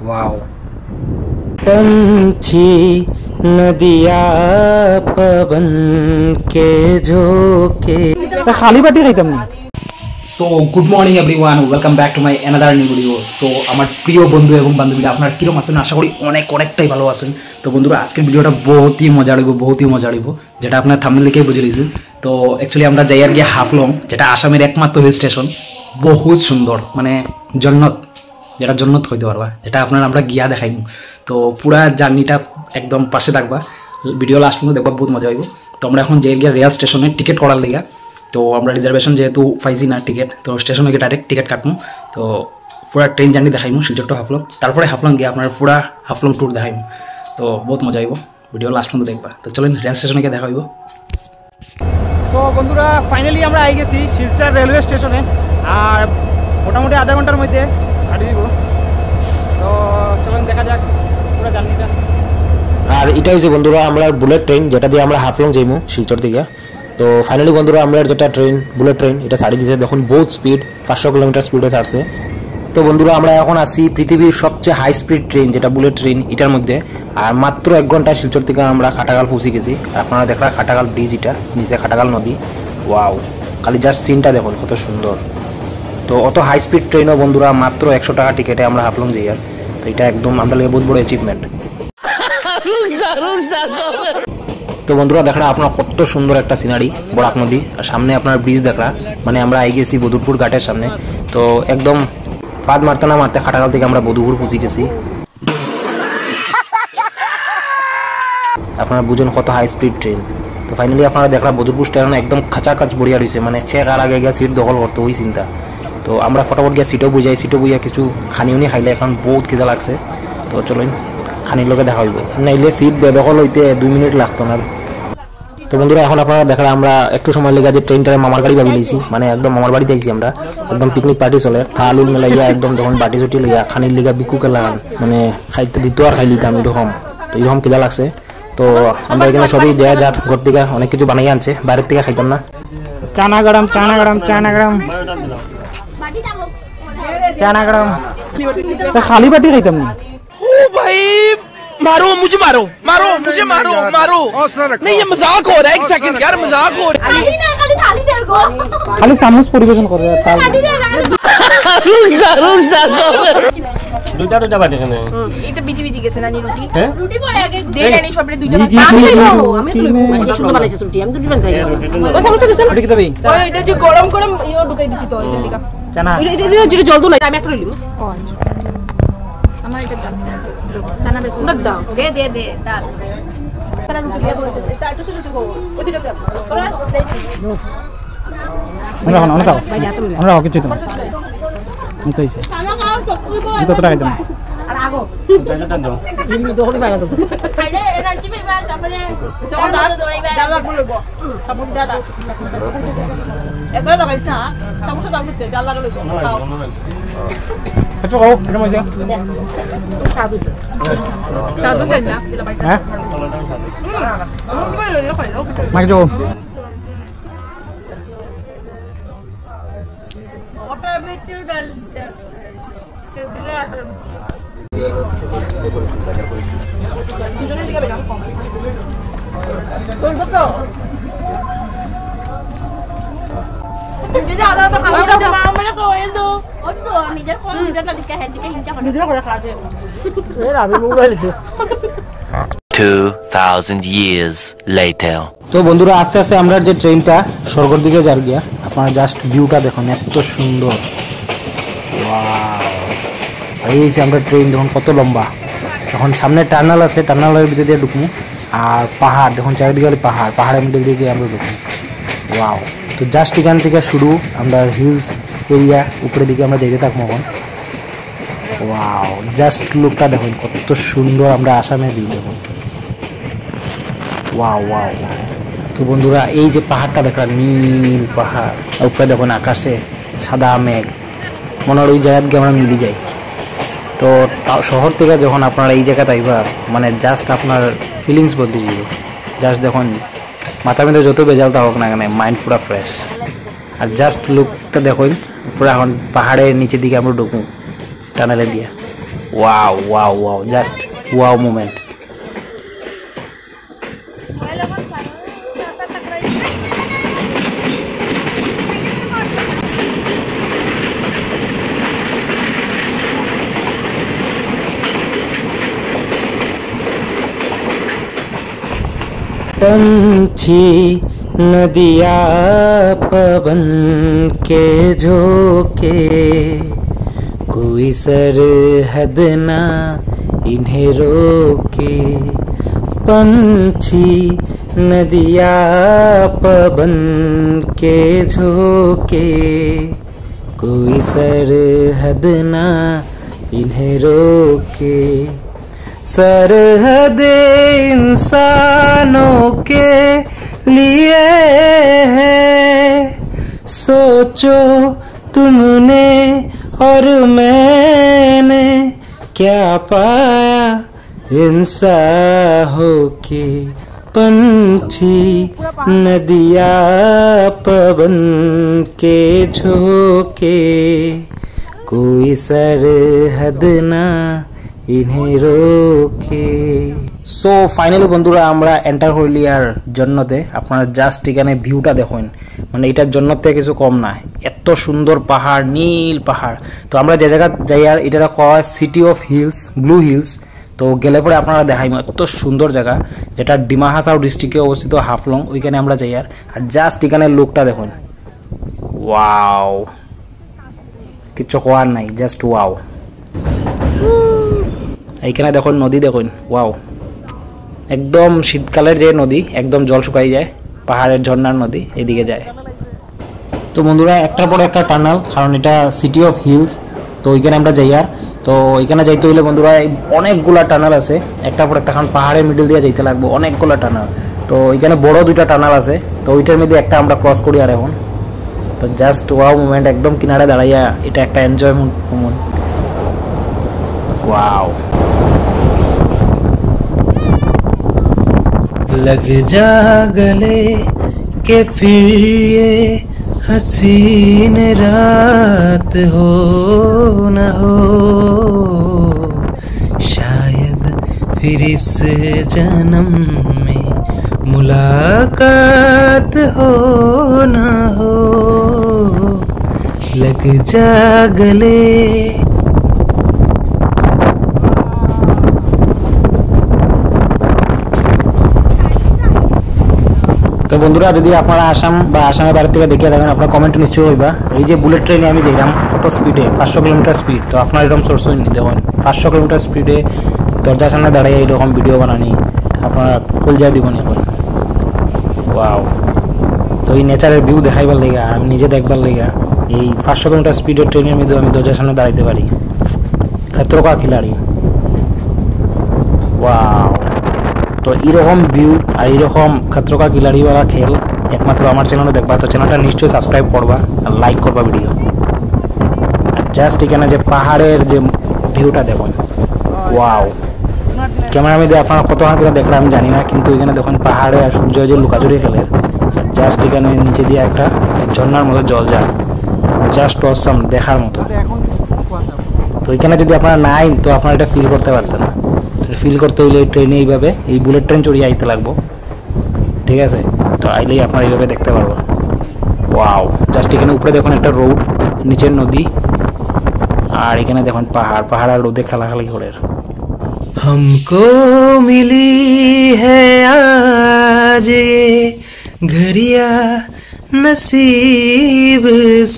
Wow पंछी नदिया पवन के झोंके खाली बाटी खाइताम ना। So good morning everyone, welcome back to my another new video. So আমার প্রিয় বন্ধু এবং বান্ধবীরা আপনারা কিরকম আছেন? আশা করি অনেকটাই ভালো আছেন। তো বন্ধুরা আজকের ভিডিওটা বহুতই মজা হইব, যেটা আপনারা থাম্বনেল দেখেই বুঝে নিয়েছেন। তো অ্যাকচুয়ালি আমরা যাই আর কি হাফলং, যেটা আসামের একমাত্র হিল স্টেশন, বহুত সুন্দর, মানে জন্নত, যেটা জন্নত হইতে পারবা, যেটা আপনারা আমরা গিয়া দেখাইব। তো পুরা জার্নিটা একদম পাশে থাকবা, ভিডিও লাস্ট পর্যন্ত দেখবা, বহুত মজা হইব। তো আমরা এখন যাই গিয়া রেল স্টেশনে টিকিট করার লেগা। তো আমরা রিজার্ভেশন যেহেতু পাইছি না টিকিট, তো স্টেশনে গিয়ে ডাইরেক্ট টিকিট কাটবো। তো পুরা ট্রেন জার্নি দেখাইমু শিলচর টু হাফলং, তারপরে হাফলং গিয়ে আপনার পুরা হাফলং ট্যুর দেখাইমু। তো বহুত মজা হইব, ভিডিও লাস্ট পর্যন্ত দেখবা। তো চলেন রেল স্টেশনে গিয়ে দেখা হইব। সো বন্ধুরা ফাইনালি আমরা আই গেছি শিলচর রেলওয়ে স্টেশনে, আর মোটামুটি আধা ঘন্টার মধ্যে ছাড়ি দিব। তো চলেন দেখা যাক পুরো জার্নিটা। আর এটা হচ্ছে বন্ধুরা আমরা বুলেট ট্রেন, যেটা দিয়ে আমরা হাফলং যাইমু শিলচর থেকে। তো ফাইনালি বন্ধুরা আমরা যেটা ট্রেন, বুলেট ট্রেন, এটা ছাড়ি দিয়েছে। দেখুন বহুত স্পিড, 500 কিলোমিটার স্পিডে ছাড়ছে। তো বন্ধুরা আমরা এখন আসি পৃথিবীর সবচেয়ে হাই স্পিড ট্রেন, যেটা বুলেট ট্রেন, এটার মধ্যে। আর মাত্র 1 ঘন্টা শিলচর থেকে আমরা খাটাগাল পৌঁছে গেছি। আর আপনারা দেখলাম খাটাগাল ব্রিজ, এটা নিচে খাটাগাল নদী। ওয়াও, খালি জাস্ট সিনটা দেখুন কত সুন্দর। তো অত হাই স্পিড ট্রেনও বন্ধুরা মাত্র 100 টাকা টিকিটে আমরা হাফলং যাই। আর তো এটা একদম আমরা লাগে বহুত বড় অ্যাচিভমেন্ট। তো বন্ধুরা দেখরা আপনার কত সুন্দর একটা সিনারি, বরাক নদী, আর সামনে আপনার ব্রিজ দেখরা, মানে আমরা আই গেছি বদুরপুর ঘাটের সামনে। তো একদম ফাঁদ মারতে না মারতে খাটাগাল থেকে আমরা বদুরপুর পৌঁছে গেছি। আপনারা বুঝুন কত হাই স্পিড ট্রেন। তো ফাইনালি আপনারা দেখরা বদুরপুর স্টেশন একদম খাঁচাখাচ বড়িয়া রয়েছে, মানে চেক আর আগে গিয়ে সিট দখল করতে ওই চিন্তা। তো আমরা ফটাফট গিয়ে সিটও বুঝাই কিছু খানিউনি খাইলে, এখন বহুত খিদা লাগছে। তো চলুন খানির লোকে দেখা হইব, নাইলে সিট বেদখল হইতে 2 মিনিট লাগতো না। তো বন্ধুরা এখন আপনারা দেখলাম আমরা একটু সময় লেগে যে ট্রেনটারে মামার গাড়ি ভাবি নিয়েছি, মানে একদম মামার বাড়িতে আইছি আমরা, একদম পিকনিক পার্টি চলে। থাল উল মেলাইয়া একদম তখন বাটি চুটি লইয়া খানির লিগা বিকুকে লাগান, মানে খাইতে দিত আর খাই দিতাম এরকম। তো এরকম কিদা লাগছে। তো আমরা এখানে সবই যায় যার ঘর থেকে অনেক কিছু বানাই আনছে, বাইরের থেকে খাইতাম না। চানা গরম খালি বাটি খাইতাম না। मारो मुझे, मारो नहीं, ये मजाक हो रहा है। 1 सेकंड यार, मजाक हो रहा है। खाली सामोस পরিবেশন করে দুইটা বাটি কেন এটা বিজি গেছে না রুটি করে আগে দে রানি সবরে দুইটা বাটি আমি তো মানে সুন্দর বানাইছে রুটি, আমি তো রুটি বানাই কথা বলতে দিছেন রুটি কি ওই এটা যে গরম ইও ঢুকাই দিছি তো এদের দিকা জানা এটা যেটা জল দলাই আমি একটা লইলিম। ও আচ্ছা আমার এটা দাও সানা বেশ সুন্দর দাও, দে ডাল সানা রুটি দিয়ে বলতে এটা একটু রুটি খাও ওই দুটো দাও ওরা দেই আমরা দাও আমরা কিছু দাও আমি তো ইসে সানা খাও আমি তো ট্রাই দাও আর আগো এটা দাও ইমলি দহলি বাইরা দাও খাইলে এনার্জি পাইবা, তারপরে চকলেট দৌড়াইবা, জালা বলবো সাবুন দাদা এবারে লাগাইছ না চামচ দাও দিতে জালা লইছো খাও আচ্ছা খাও এটা মজা সাদু দেন না হ্যাঁ মাকে যাও ওটা ভিতর ডাল দিলে দুজনে দিকে বেটা কম বলবো তো দিদা আদা তো খাওয়া দাও আমরা কই দো ও তো নিজে কোন যেটা দিকে হেড দিকে হিংসা করে দিদা করে খাওয়াতে এর আমি মোবাইলছে 2000 years later। তো বন্ধুরা আস্তে আস্তে আমরা যে ট্রেনটা স্বর্গের দিকে যার গিয়া, আপনারা জাস্ট ভিউটা দেখুন এত সুন্দর। এই যে আমরা ট্রেন দেখুন কত লম্বা, এখন সামনে টার্নাল আছে, টার্নালের ভিতর দিয়ে ঢুকবো। আর পাহাড় দেখুন চারিদিকে, পাহাড়ের মধ্যে দিকে আমরা ঢুকবো। ওয়াও, তো জাস্ট এখান থেকে শুরু আমরা হিলস এরিয়া, উপরের দিকে আমরা যেতে থাকবো এখন। ওয়াও, জাস্ট লুকটা দেখুন কত সুন্দর, আমরা আসামে ভিউ দেখুন। ওয়াও। তো বন্ধুরা এই যে পাহাড়টা দেখলাম, নীল পাহাড়, উপরে দেখুন আকাশে সাদা মেঘ, মনে হয় ওই জায়গায় গিয়ে আমরা মিলে যাই। তো শহর থেকে যখন আপনারা এই জায়গাতে আইবা, মানে জাস্ট আপনার ফিলিংস বদলে যাবে। জাস্ট দেখুন মাথার মধ্যে যত বেজালটা হোক না কেন, মাইন্ড পুরা ফ্রেশ। আর জাস্ট লুকটা দেখুন পুরা এখন পাহাড়ের নিচের দিকে আমরা ঢুকবো টানেলে দিয়ে। Wow, wow, wow, just wow moment. पंछी नदिया पवन के झोंके, कोई सरहद ना इन्हें रोके। पंछी नदिया पवन के झोंके, कोई सरहद ना इन्हें रोके। सरहद इंसानों के लिए है, सोचो तुमने और मैंने क्या पाया इंसान होके। पंछी नदिया पवन के झोंके, कोई सरहद ना इन्हें रोके। সো ফাইনালি বন্ধুরা আমরা এন্টার হইলি আর জন্নতে। আপনারা জাস্ট এখানে ভিউটা দেখুন, মানে এটার জন্নত থেকে কিছু কম না, এত সুন্দর পাহাড়, নীল পাহাড়। তো আমরা যে জায়গা যাই আর এটা কয় city of hills, blue hills. তো গেলে পরে আপনারা দেখাইম এত সুন্দর জায়গা, যেটা ডিমা হাসাও ডিস্ট্রিক্টে অবস্থিত হাফলং, ওইখানে আমরা যাই আর জাস্ট এখানে লোকটা দেখুন, ওয়াও, কিচ্ছু কোয়ার নাই, জাস্ট ওয়াও। এইখানে দেখুন নদী দেখুন, ওয়াও, একদম শীতকালের যে নদী, একদম জল শুকাই যায়, পাহাড়ের ঝর্ণার নদী এদিকে যায়। তো বন্ধুরা একটার পর একটা টানেল, কারণ এটা সিটি অফ হিলস, তো ওইখানে আমরা যাই আর। তো ওইখানে যাইতে হইলে বন্ধুরা অনেকগুলা টানেল আছে, একটার পর একটা, কারণ পাহাড়ের মিডল দিয়ে যাইতে লাগবে, অনেকগুলা টানেল। তো ওইখানে বড় দুইটা টানেল আছে, তো ওইটার মধ্যে একটা আমরা ক্রস করি আর এখন। তো জাস্ট ওয়াও মোমেন্ট, একদম কিনারে দাঁড়াইয়া এটা একটা এনজয়মেন্ট মোমেন্ট, ওয়াও। लग जा गले के फिर ये हसीन रात हो न हो, शायद फिर इस जन्म में मुलाकात हो न हो। लग जा गले। তো বন্ধুরা যদি আপনারা আসাম বা আসামের বাইরে থেকে দেখে থাকেন, আপনারা কমেন্টে নিশ্চয়ই হইবা। এই যে বুলেট ট্রেনে আমি যেলাম কত স্পিডে, 500 কিলোমিটার স্পিড। তো আপনার এরকম সোর্স দেখুন 500 কিলোমিটার স্পিডে দরজার সামনে দাঁড়িয়ে এইরকম ভিডিও বানানি, আপনারা কলজা দিবনি এখন, ওয়াও। তো এই নেচারের ভিউ দেখাইবার লেগা, আমি নিজে দেখবার লেগা এই 500 কিলোমিটার স্পিডের ট্রেনের মধ্যে আমি দরজার সামনে দাঁড়াইতে পারি, খতরকা খিলাড়ি, ওয়াও। তো এইরকম ভিউ আর এইরকম খতরকা খিলাড়িওয়ালা খেল একমাত্র আমার চ্যানেলে দেখবা। তো চ্যানেলটা নিশ্চয়ই সাবস্ক্রাইব করবা আর লাইক করবা ভিডিও। আর জাস্ট এখানে যে পাহাড়ের যে ভিউটা দেখুন, ওয়াও। ক্যামেরা মধ্যে আপনারা কতক্ষণ করে দেখলে আমি জানি না, কিন্তু এখানে দেখুন পাহাড়ে আর সূর্য যে লুকাচুরি খেলে, জাস্ট এখানে নিচে দিয়ে একটা ঝর্ণার মতো জল যায়, জাস্ট অসাম, দেখার মতো। তো এখানে যদি আপনারা নাই, তো আপনারা এটা ফিল করতে পারতেন না। ফিল করতে হইলে ট্রেনে এইভাবে, এই বুলেট ট্রেন চড়িয়ে আইতে লাগবো, ঠিক আছে? তো আইলেই আপনারা এইভাবে দেখতে পারবো, ওয়াও। জাস্ট এখানে উপরে দেখুন একটা রোড, নিচের নদী, আর এখানে দেখুন পাহাড়, পাহাড় আর রোদে খেলাখালি করে। हमको मिली है आज ये घड़ियां नसीब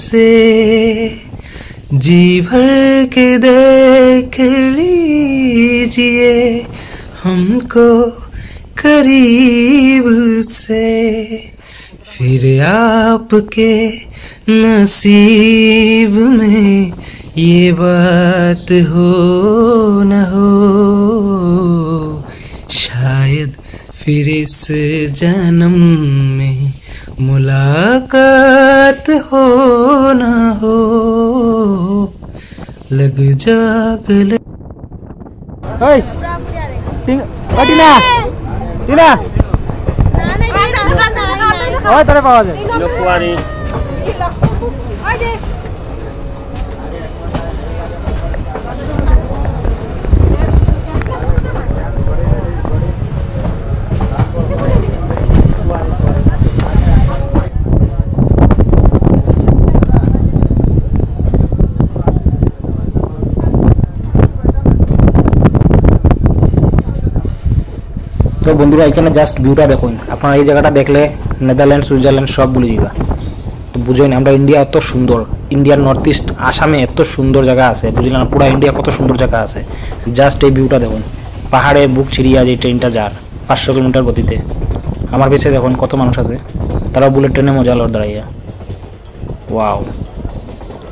से, जी भर के देख लीजिए हमको करीब से, फिर आपके नसीब में ये बात हो न हो, शायद फिर इस जन्म में मुलाकात हो न हो। लग जा गले। ওই টিনা, টিনা ওই তোরে পাওয়া যায় লোকওয়ারি। তো বন্ধুরা এখানে জাস্ট ভিউটা দেখুন, আপনারা এই জায়গাটা দেখলে নেদারল্যান্ড সুইজারল্যান্ড সব ভুলে যাবা। তো বুঝেন আমরা ইন্ডিয়া এত সুন্দর, ইন্ডিয়ার নর্থ ইস্ট আসামে এত সুন্দর জায়গা আছে, বুঝলেন না? পুরা ইন্ডিয়া কত সুন্দর জায়গা আছে। জাস্ট এই ভিউটা দেখুন, পাহাড়ের বুক ছিড়িয়া যে ট্রেনটা যার 500 কিলোমিটার গতিতে। আমার পেছনে দেখুন কত মানুষ আছে, তারা বুলেট ট্রেনে মজা লড় দাঁড়াইয়া। ওয়াও,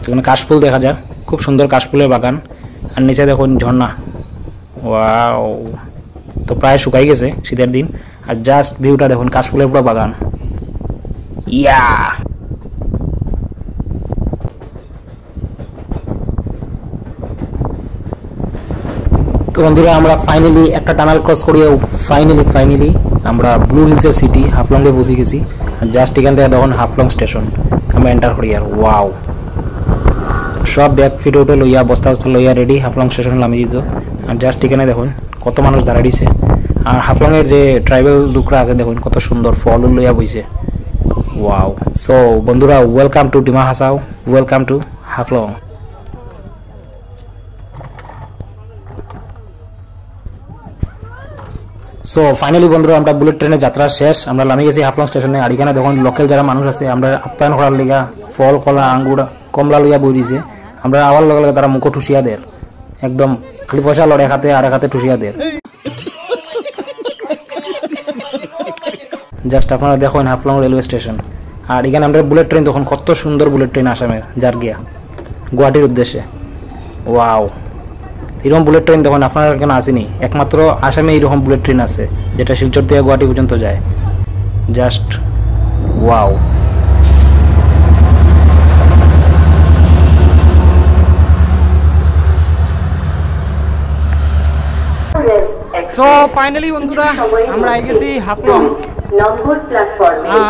এখানে কাশফুল দেখা যায়, খুব সুন্দর কাশফুলের বাগান। আর নিচে দেখুন ঝর্ণা। ওয়াও, তো প্রায় শুকাই গেছে শীতের দিন। আর জাস্ট ভিউটা দেখুন, কাশফুলের পুরো বাগান। ইয়া, তো বন্ধুরা আমরা ফাইনালি একটা টানেল ক্রস করিয়ে ফাইনালি আমরা ব্লু হিলসের সিটি হাফলংয়ে পৌঁছে গেছি। আর জাস্ট এখান থেকে দেখুন হাফলং স্টেশন আমরা এন্টার করি। আর ওয়াও, সব ব্যাগ ফিট উঠে লইয়া বস্তা লইয়া রেডি হাফলং স্টেশন নামিয়ে দিত। আর জাস্ট এখানে দেখুন কত মানুষ দাঁড়ায় দিছে। আর হাফলংয়ের যে ট্রাইবেল লোকরা আছে দেখুন কত সুন্দর ফল লইয়া বইছে। ওয়াও, সো বন্ধুরা welcome to Dima Hasao, welcome to Haflong. So finally বন্ধুরা আমরা বুলেট ট্রেনের যাত্রা শেষ, আমরা নামে গেছি হাফলং স্টেশনে। আর এখানে দেখুন লোকাল যারা মানুষ আছে আমরা আপ্যায়ন করার লিগা ফল কলা আঙ্গুর কমলা লইয়া বই দিছে। আমরা আওয়ার লগে লগে তারা মুখো ঠুসিয়া দের, একদম খালি পয়সা লড়ে খাতে আর এক হাতে ঠুসিয়া দের। জাস্ট আপনারা দেখুন হাফলং রেলওয়ে স্টেশন। আর এখানে আমরা বুলেট ট্রেন দেখুন কত সুন্দর বুলেট ট্রেন আসামের যার গিয়া গুয়াহাটির উদ্দেশ্যে। ওয়াও, এরকম বুলেট ট্রেন দেখুন আপনার এখানে আসেনি, একমাত্র আসামে এরকম বুলেট ট্রেন আছে যেটা শিলচর থেকে গুয়াহাটি পর্যন্ত যায়। Just wow. সো ফাইনালি বন্ধুরা আমরা আই গেছি হাফলং।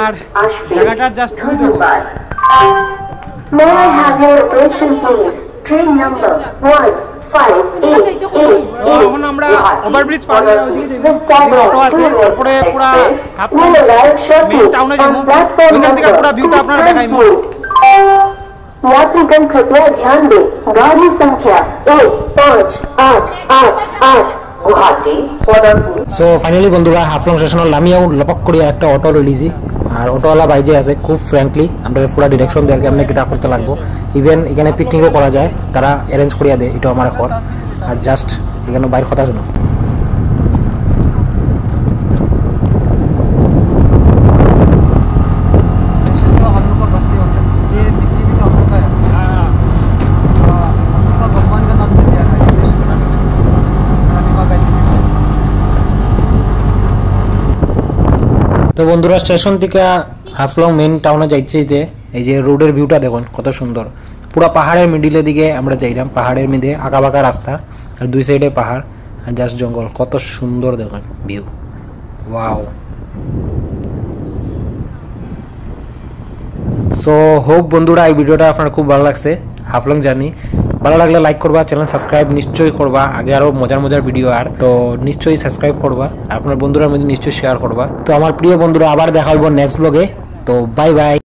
আর জায়গাটার জাস্ট ভিউ দেখো। May I have your attention please? Train number 1588 এখন আমরা ওভারব্রিজ পার হয়ে অটো আছে, তারপরে পুরা হাফলং মেইন টাউনে যাবো। ওইখান থেকে পুরা ভিউটা আপনারা দেখাইবো। यात्रीगण कृपया ध्यान दें, गाड़ी संख्या 1588 गुवाहाटी सदरपुर। সো ফাইনালি বন্ধুরা হাফলং স্টেশনের নামিয়াও লপক করিয়া একটা অটো লিজি। আর অটোওয়ালা ভাই যে আছে খুব ফ্র্যাঙ্কলি আমরা পুরো ডিরেকশন দেখে আমরা কিতা করতে লাগবো। ইভেন এখানে পিকনিকও করা যায়, তারা অ্যারেঞ্জ করিয়া দেয়, এটা আমার এখন। আর জাস্ট এখানে বাইর কথা শুনো। তো বন্ধুরা স্টেশন থেকে হাফলং মেইন টাউনে যাইতে এই যে রোডের ভিউটা দেখুন কত সুন্দর। পুরো পাহাড়ের মিডিলের দিকে আমরা যাইলাম, পাহাড়ের মধ্যে আঁকা বাঁকা রাস্তা আর দুই সাইডে পাহাড় আর জাস্ট জঙ্গল, কত সুন্দর দেখুন ভিউ। ওয়াও। সো হোপ বন্ধুরা এই ভিডিওটা আপনার খুব ভালো লাগছে, হাফলং জার্নি। ভালো লাগলে লাইক করবা, চ্যানেল সাবস্ক্রাইব নিশ্চয়ই করবা, আগে আরো মজার ভিডিও আর তো নিশ্চয়ই সাবস্ক্রাইব করবা, আপনার বন্ধুরা মধ্যে নিশ্চয়ই শেয়ার করবা। তো আমার প্রিয় বন্ধুরা আবার দেখা হইব নেক্সট ব্লগে। তো বাই বাই।